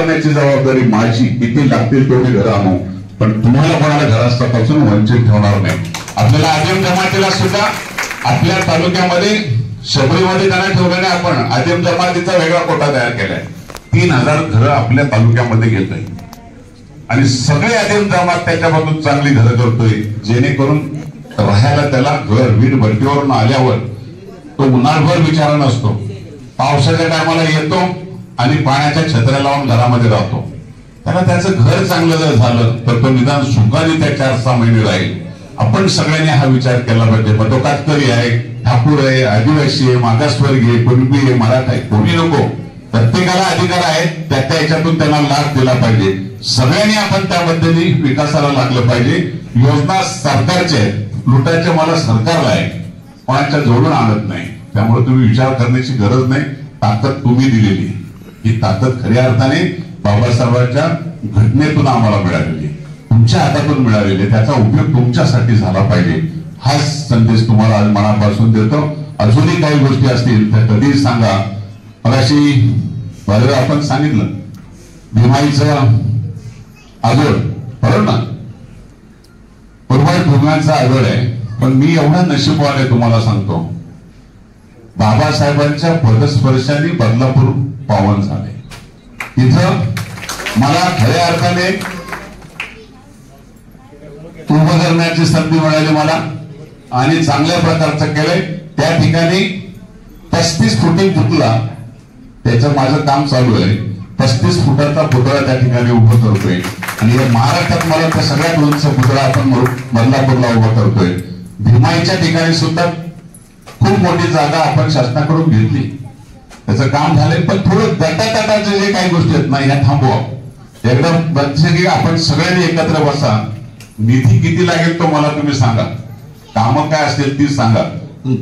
करण्याची जबाबदारी माझी. किती लागतील तेवढी घरं आणू, पण तुम्हाला कोणाला घरापासून वंचित ठेवणार नाही. आपल्याला आदिम जमातीला सुद्धा आपल्या तालुक्यामध्ये शबरीमध्ये त्यांना ठेवलं नाही. आपण आदिम जमातीचा वेगळा कोटा तयार केलाय. 3000 घरं आपल्या तालुक्यामध्ये घेतोय आणि सगळे आदिम जमात त्याच्यामधून चांगली घरं करतोय, जेणेकरून राहायला त्याला घर वीट भट्टीवरून आल्यावर तो उन्हाळभर विचार नसतो. पावसाच्या टायमाला येतो आणि पाण्याच्या छत्र्या लावून घरामध्ये राहतो. त्याला त्याचं घर चांगलं जर झालं तर तो निदान सुखाने त्या 4-6 महिने राहील. आपण सगळ्यांनी हा विचार केला पाहिजे. मग तो कातकरी आहे, ठाकूर आहे, आदिवासी आहे, मागासवर्गीय, कुणबी आहे, मराठा आहे, कोणी नको. प्रत्येकाला अधिकार आहे, त्या याच्यातून त्यांना लाभ दिला पाहिजे. सगळ्यांनी आपण त्याबद्दल विकासाला लागलं पाहिजे. योजना सरकारच्या आहेत, लुटायचे मला सरकारला आहे, कोणाच्या जोडून आणत नाही. त्यामुळे तुम्ही विचार करण्याची गरज नाही. ताकद तुम्ही दिलेली, ही ताकद खऱ्या अर्थाने बाबासाहेबांच्या घटनेतून आम्हाला मिळालेली, तुमच्या हातातून मिळालेली. त्याचा उपयोग तुमच्यासाठी झाला पाहिजे. हाच संदेश तुम्हाला आज मनापासून देतो. अजूनही काही गोष्टी असतील तर कधीही सांगा. मगाशी आपण सांगितलं भीमाईचं आजोळ, बरोबर ना, बरोबर भूम्यांचा आजोळ आहे. पण मी एवढा नशीबवान आहे तुम्हाला सांगतो, बाबासाहेबांच्या पदस्पर्शाने बदलापूर पावन झाले. इथं मला खऱ्या अर्थाने उभं करण्याची संधी मिळाली मला आणि चांगल्या प्रकारचं केलंय. त्या ठिकाणी 35 फुटी पुतळा, त्याचं माझं काम चालू आहे. 35 फुटाचा पुतळा त्या ठिकाणी उभं करतोय आणि या महाराष्ट्रात मला त्या सगळ्यात उंच पुतळा आपण बदलापूरला उभा करतोय. भीमाईच्या ठिकाणी सुद्धा खूप मोठी जागा आपण शासनाकडून घेतली, त्याचं काम झालंय. पण थोडं गटातटाचे जे काही गोष्टी आहेत ना, ह्या थांबवा. एकदम की आपण सगळ्यांनी एकत्र बसा. निधी किती लागेल तो मला तुम्ही सांगा, कामं काय असतील ती सांगा.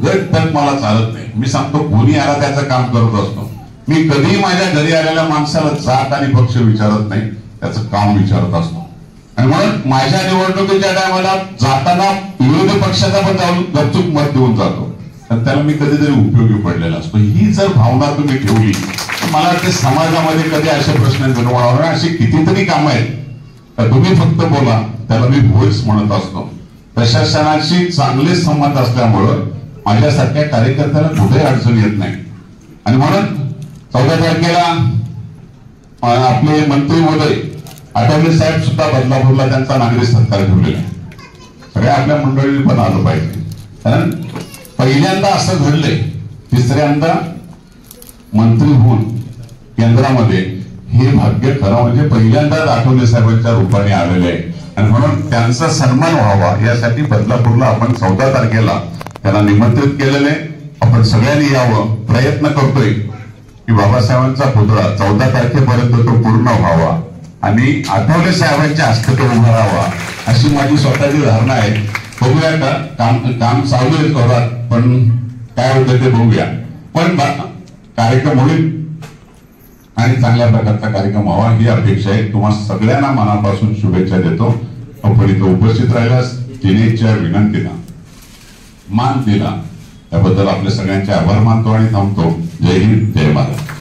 गट तर मला चालत नाही. मी सांगतो कोणी आला त्याचं काम करत असतो. मी कधीही माझ्या घरी आलेल्या माणसाला जात आणि पक्ष विचारत नाही, त्याचं काम विचारत असतो. आणि म्हणून माझ्या निवडणुकीच्या टायमाला जाताना विरोधी पक्षाचा पण जाऊन गपचूप मत देऊन जातो, तर त्याला मी कधीतरी उपयोगी पडलेला असतो. ही जर भावना तुम्ही ठेवली तर मला वाटते समाजामध्ये कधी असे प्रश्न निर्माण होणार. अशी कितीतरी कामं आहेत तर तुम्ही फक्त बोला, त्याला मी व्हॉइस म्हणत असतो. प्रशासनाशी चांगले संबंध असल्यामुळं माझ्यासारख्या कार्यकर्त्याला कुठेही अडचण येत नाही. आणि म्हणून 14 तारखेला आपले मंत्री महोदय आठवले साहेब सुद्धा बदलापूरला त्यांचा नागरिक सत्कार ठेवलेला आहे. सगळ्या आपल्या मंडळींनी पण आलं पाहिजे, कारण पहिल्यांदा असं घडलंय. तिसऱ्यांदा मंत्री होऊन केंद्रामध्ये हे भाग्य खरं म्हणजे पहिल्यांदाच आठवले साहेबांच्या रूपाने आलेले आहे. आणि म्हणून त्यांचा सन्मान व्हावा यासाठी बदलापूरला आपण 14 तारखेला त्यांना निमंत्रित केलेले. आपण सगळ्यांनी यावं, प्रयत्न करतोय की बाबासाहेबांचा पुतळा 14 तारखेपर्यंत तो पूर्ण व्हावा आणि आठवले साहेबांच्या हस्ते तो उभा राहावा, अशी माझी स्वतःची धारणा आहे. बघूया का, काम चालू आहे जोरात, पण काय होतं ते बघूया. पण कार्यक्रम होईल आणि चांगल्या प्रकारचा कार्यक्रम व्हावा ही अपेक्षा आहे. तुम्हाला सगळ्यांना मनापासून शुभेच्छा देतो. आपण इथं उपस्थित राहिल्यास जिनेच्या विनंतीला मान दिला त्याबद्दल आपल्या सगळ्यांचे आभार मानतो आणि थांबतो. जय हिंद, जय महाराष्ट्र.